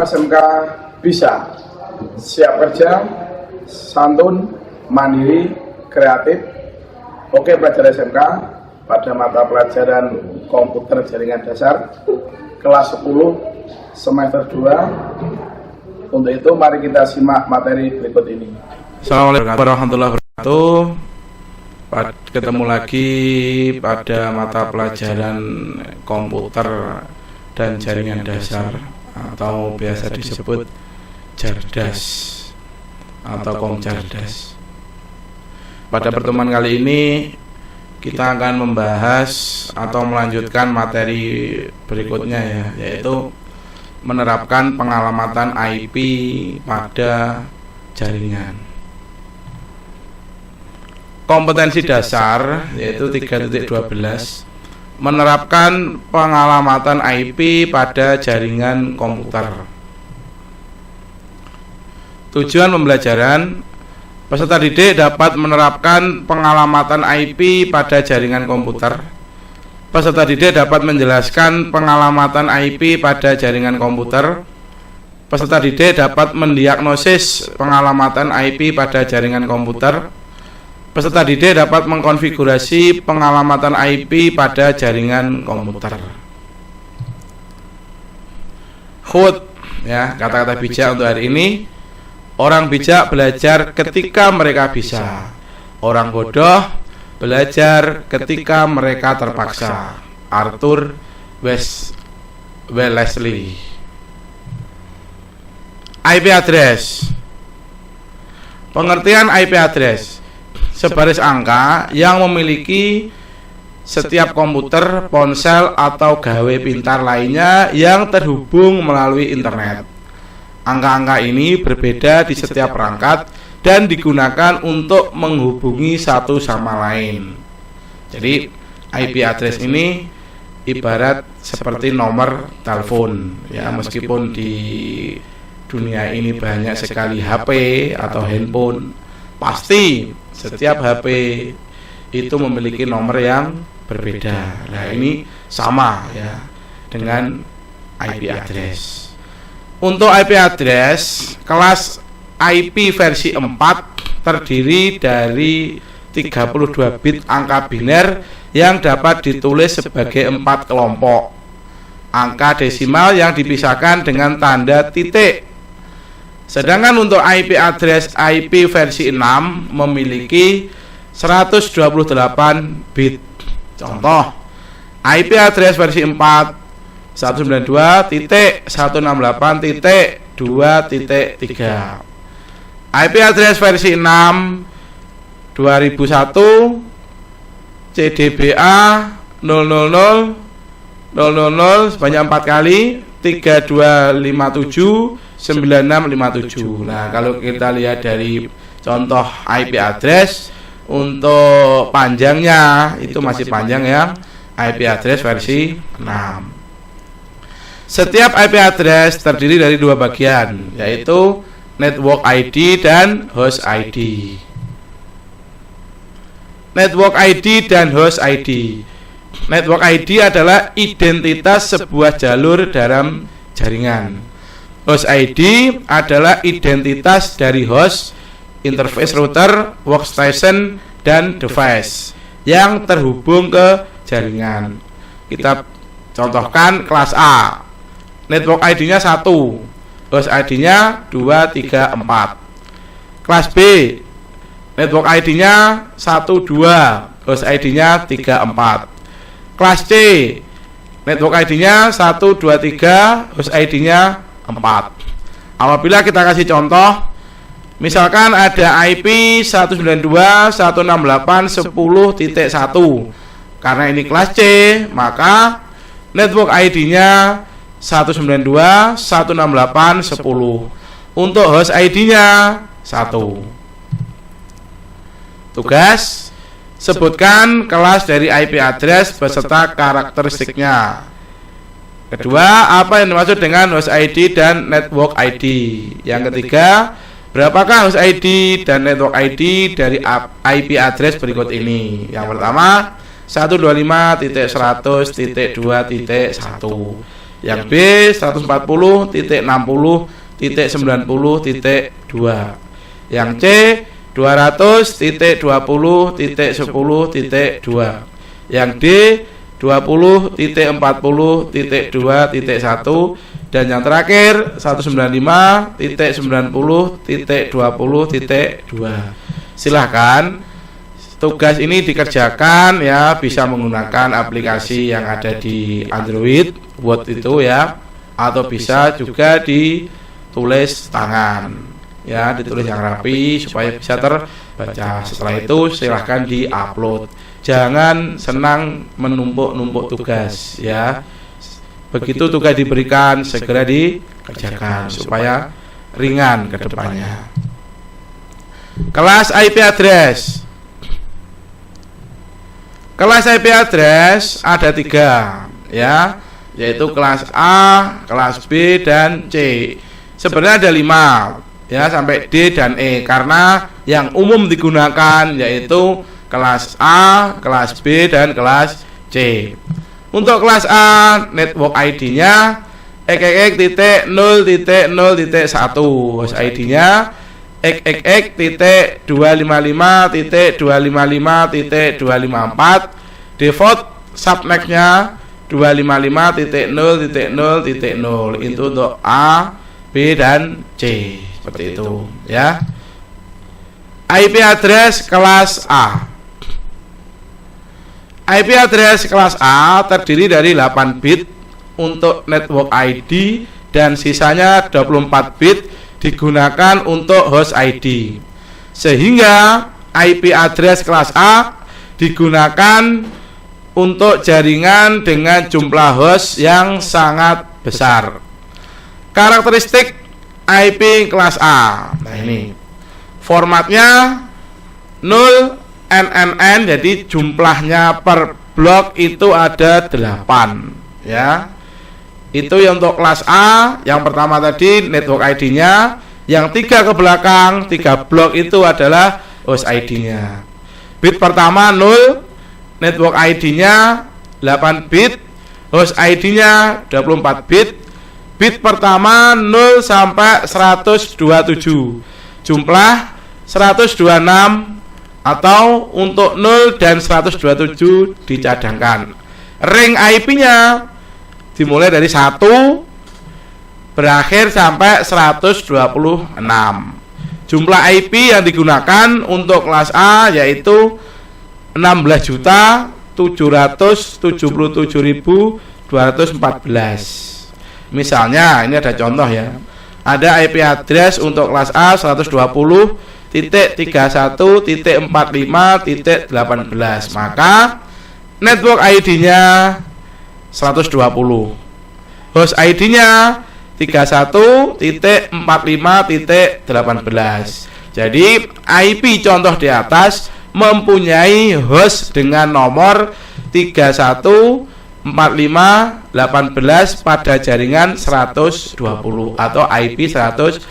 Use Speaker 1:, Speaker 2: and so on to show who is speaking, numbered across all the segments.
Speaker 1: SMK bisa, siap kerja, santun, mandiri, kreatif. Oke, pelajar SMK pada mata pelajaran komputer jaringan dasar kelas 10 semester 2. Untuk itu mari kita simak materi berikut ini.
Speaker 2: Assalamualaikum warahmatullahi wabarakatuh. Ketemu lagi pada mata pelajaran komputer dan jaringan dasar atau biasa disebut Jardas atau Komjardas. Pada pertemuan kali ini kita akan membahas atau melanjutkan materi berikutnya ya, yaitu menerapkan pengalamatan IP pada jaringan. Kompetensi dasar yaitu 3.12 menerapkan pengalamatan IP pada jaringan komputer. Tujuan pembelajaran: peserta didik dapat menerapkan pengalamatan IP pada jaringan komputer. Peserta didik dapat menjelaskan pengalamatan IP pada jaringan komputer. Peserta didik dapat mendiagnosis pengalamatan IP pada jaringan komputer. Peserta didik dapat mengkonfigurasi pengalamatan IP pada jaringan komputer. HUT ya, kata-kata bijak untuk hari ini. Orang bijak belajar ketika mereka bisa. Orang bodoh belajar ketika mereka terpaksa. Arthur Wellesley. IP address. Pengertian IP address: sebaris angka yang memiliki setiap komputer, ponsel, atau gawe pintar lainnya yang terhubung melalui internet. Angka-angka ini berbeda di setiap perangkat dan digunakan untuk menghubungi satu sama lain. Jadi IP address ini ibarat seperti nomor telepon ya, meskipun di dunia ini banyak sekali HP atau handphone, pasti setiap HP itu memiliki nomor yang berbeda. Nah, ini sama ya dengan IP address. Untuk IP address, kelas IP versi 4 terdiri dari 32 bit angka biner yang dapat ditulis sebagai 4 kelompok. Angka desimal yang dipisahkan dengan tanda titik. Sedangkan untuk IP address IP versi 6 memiliki 128 bit. Contoh, IP address versi 4 192.168.2.3. IP address versi 6 2001 CDBA 000 sebanyak 4 kali 3257 9657. Nah, kalau kita lihat dari contoh IP address, untuk panjangnya itu masih panjang ya, IP address versi 6. Setiap IP address terdiri dari dua bagian, yaitu network ID dan host ID. Network ID dan host ID. Network ID adalah identitas sebuah jalur dalam jaringan. Host ID adalah identitas dari host, interface router, workstation, dan device yang terhubung ke jaringan. Kita contohkan kelas A. Network ID-nya 1, host ID-nya 2, 3, 4. Kelas B, network ID-nya 1, 2, host ID-nya 3, 4. Kelas C, network ID-nya 1, 2, 3, host ID-nya 4. Apabila kita kasih contoh, misalkan ada IP 192.168.10.1. Karena ini kelas C, maka network ID-nya 192.168.10. Untuk host ID-nya 1. Tugas: sebutkan kelas dari IP address beserta karakteristiknya. Kedua, apa yang dimaksud dengan host ID dan network ID? Yang ketiga, berapakah host ID dan network ID dari IP address berikut ini? Yang pertama, 125.100.2.1. Yang B 140.60.90.2. Yang C 200.20.10.2. Yang D 20.40.2.1. Dan yang terakhir 195.90.20.2. Silahkan tugas ini dikerjakan ya, bisa menggunakan aplikasi yang ada di Android buat itu ya, atau bisa juga ditulis tangan ya, ditulis yang rapi supaya bisa terbaca. Setelah itu silahkan di-upload. Jangan senang menumpuk-numpuk tugas ya. Begitu tugas diberikan segera dikerjakan supaya ringan ke depannya. Kelas IP address. Kelas IP address ada 3 ya, yaitu kelas A, kelas B, dan C. Sebenarnya ada 5 ya, sampai D dan E, karena yang umum digunakan yaitu kelas A, kelas B, dan kelas C. Untuk kelas A, network ID-nya xxx.0.0.1, host ID-nya xxx.255.255.254, default subnet-nya 255.0.0.0. Itu untuk A, B, dan C. Seperti itu ya. IP address kelas A. IP address kelas A terdiri dari 8 bit untuk network ID dan sisanya 24 bit digunakan untuk host ID. Sehingga IP address kelas A digunakan untuk jaringan dengan jumlah host yang sangat besar. Karakteristik IP kelas A. Nah, ini formatnya 0 NNN, jadi jumlahnya per blok itu ada 8 ya. Itu yang untuk kelas A. Yang pertama tadi network ID-nya, yang 3 ke belakang 3 blok itu adalah host ID-nya. Bit pertama 0, network ID-nya 8 bit, host ID-nya 24 bit. Bit pertama 0 sampai 127. Jumlah 126 atau untuk 0 dan 127 dicadangkan. Ring IP-nya dimulai dari 1 berakhir sampai 126. Jumlah IP yang digunakan untuk kelas A yaitu 16.777.214. Misalnya ini ada contoh ya. Ada IP address untuk kelas A 120.31.45.18, maka network ID-nya 120, host ID-nya 31.45.18. Jadi IP contoh di atas mempunyai host dengan nomor 31.45.18 pada jaringan 120 atau IP 120.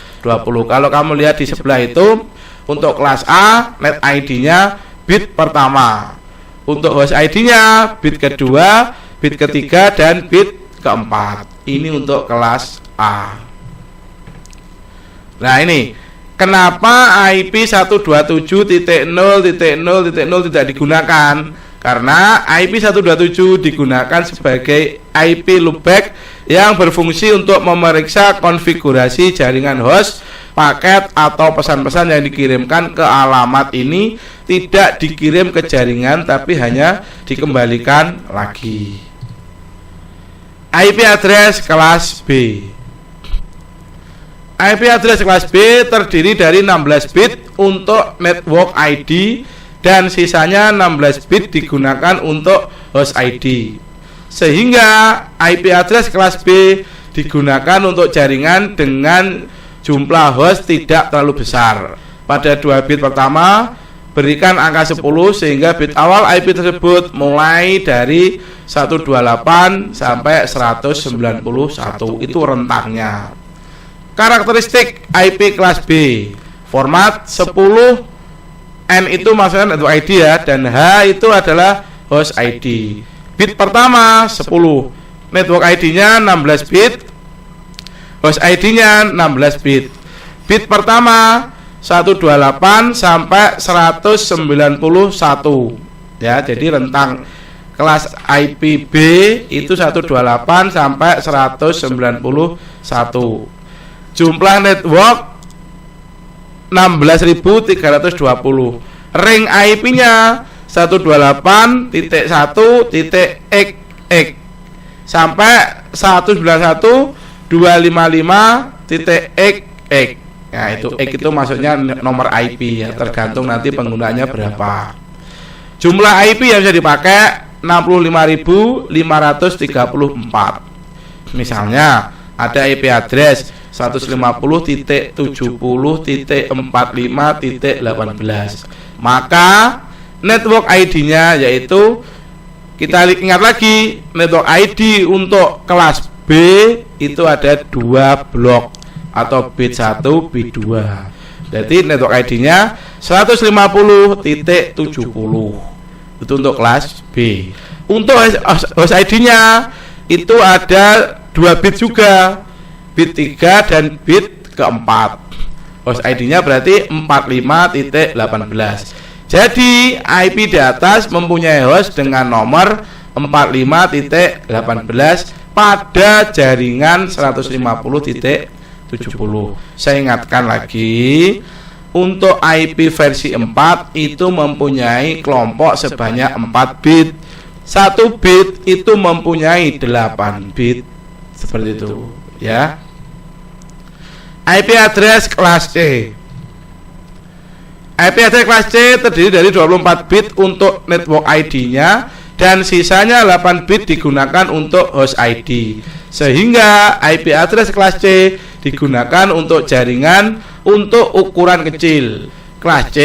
Speaker 2: Kalau kamu lihat di sebelah itu, untuk kelas A net ID-nya bit pertama, untuk host ID-nya bit kedua, bit ketiga, dan bit keempat. Ini untuk kelas A. Nah, ini kenapa IP 127.0.0.0 tidak digunakan? Karena IP 127 digunakan sebagai IP loopback yang berfungsi untuk memeriksa konfigurasi jaringan host. Paket atau pesan-pesan yang dikirimkan ke alamat ini tidak dikirim ke jaringan, tapi hanya dikembalikan lagi. IP address kelas B. IP address kelas B terdiri dari 16 bit untuk network ID dan sisanya 16 bit digunakan untuk host ID. Sehingga IP address kelas B digunakan untuk jaringan dengan jumlah host tidak terlalu besar. Pada 2 bit pertama berikan angka 10 sehingga bit awal IP tersebut mulai dari 128 sampai 191. Itu rentangnya. Karakteristik IP kelas B. Format 10, N itu maksudnya network ID ya, dan H itu adalah host ID. Bit pertama 10, network ID-nya 16 bit, host ID-nya 16 bit. Bit pertama 128 sampai 191 ya. Jadi rentang kelas IP B itu 128 sampai 191. Jumlah network 16.320. Ring IP-nya 128.1.x sampai 191.255.x. Ya, itu X itu maksudnya nomor IP ya, tergantung nanti penggunanya berapa. Jumlah IP yang bisa dipakai 65.534. Misalnya ada IP address 150.70.45.18. Maka network ID-nya yaitu, kita ingat lagi, network ID untuk kelas B itu ada 2 blok atau bit 1, bit 2. Jadi network ID-nya 150.70. Itu untuk kelas B. Untuk host ID-nya itu ada 2 bit juga, bit 3 dan bit keempat. Host ID-nya berarti 45.18. Jadi IP di atas mempunyai host dengan nomor 45.18 pada jaringan 150.70. Saya ingatkan lagi, untuk IP versi 4 itu mempunyai kelompok sebanyak 4 bit. 1 bit itu mempunyai 8 bit. Seperti itu ya. IP address kelas C. IP address kelas C terdiri dari 24 bit untuk network ID-nya dan sisanya 8 bit digunakan untuk host ID. Sehingga IP address kelas C digunakan untuk jaringan untuk ukuran kecil. Kelas C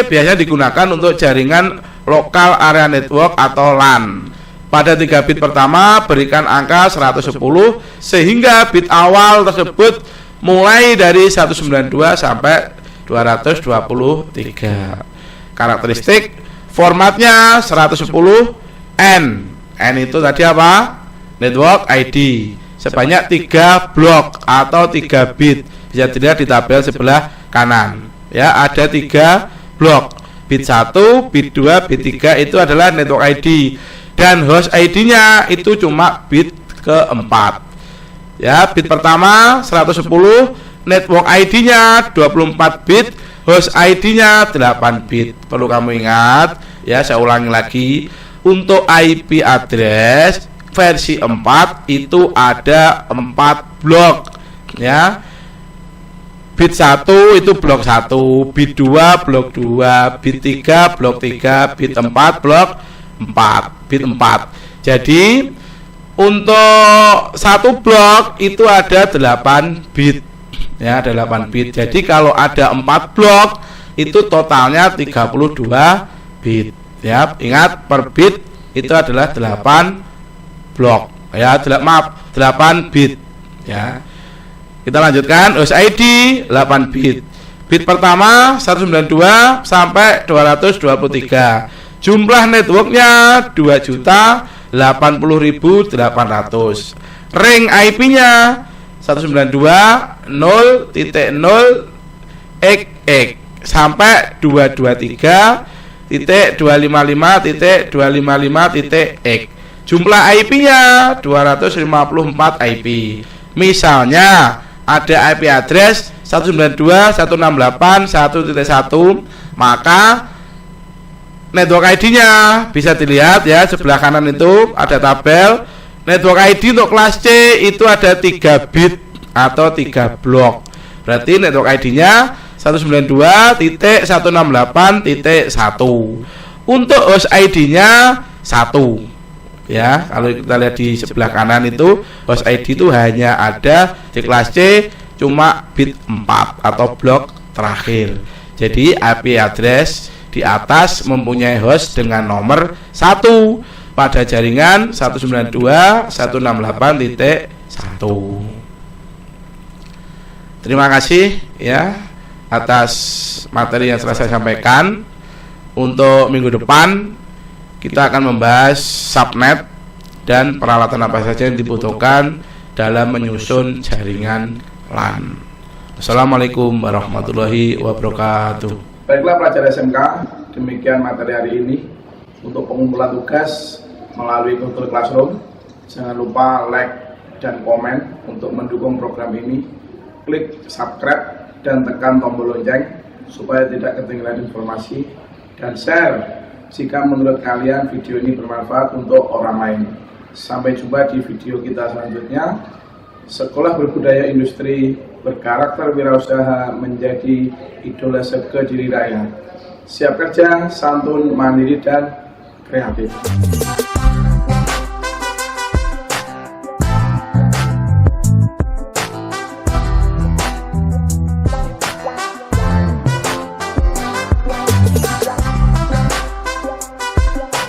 Speaker 2: biasanya digunakan untuk jaringan local area network atau LAN. Pada 3 bit pertama berikan angka 110 sehingga bit awal tersebut mulai dari 192 sampai 223. Karakteristik formatnya 110 N. N itu tadi apa? Network ID. Sebanyak 3 blok atau 3 bit. Bisa dilihat di tabel sebelah kanan. Ya, ada 3 blok. Bit 1, bit 2, bit 3 itu adalah network ID. Dan host ID-nya itu cuma bit keempat. Ya, bit pertama 110, network ID-nya 24 bit, host ID-nya 8 bit. Perlu kamu ingat, ya, saya ulangi lagi. Untuk IP address versi 4 itu ada 4 blok, ya. Bit 1 itu blok 1, bit 2 blok 2, bit 3 blok 3, bit 4 blok 4, bit 4. Jadi untuk 1 blok itu ada 8 bit. Ya, ada 8 bit. Jadi kalau ada 4 blok itu totalnya 32 bit. Ya, ingat per bit itu adalah 8 blok. Ya, 8 bit. Ya. Kita lanjutkan, host ID 8 bit. Bit pertama 192 sampai 223. Jumlah networknya 2.080.800. Ring IP-nya 192.0.0xx sampai 223.255.255.x. Jumlah IP-nya 254 IP. Misalnya ada IP address 192.168.1.1, maka network ID-nya bisa dilihat ya, sebelah kanan itu ada tabel. Network ID untuk kelas C itu ada 3 bit atau 3 blok. Berarti network ID-nya 192.168.1. Untuk host ID-nya 1. Ya, kalau kita lihat di sebelah kanan itu host ID itu hanya ada di kelas C cuma bit 4 atau blok terakhir. Jadi IP address di atas mempunyai host dengan nomor 1 pada jaringan 192.168.1. Terima kasih ya atas materi yang telah saya sampaikan. Untuk minggu depan kita akan membahas subnet dan peralatan apa saja yang dibutuhkan dalam menyusun jaringan LAN. Assalamualaikum warahmatullahi wabarakatuh.
Speaker 1: Baiklah pelajar SMK, demikian materi hari ini. Untuk pengumpulan tugas melalui Google Classroom, jangan lupa like dan komen untuk mendukung program ini. Klik subscribe dan tekan tombol lonceng supaya tidak ketinggalan informasi, dan share jika menurut kalian video ini bermanfaat untuk orang lain. Sampai jumpa di video kita selanjutnya. Sekolah Berbudaya Industri berkarakter wirausaha menjadi idola sekediri raya. Siap kerja, santun, mandiri, dan kreatif.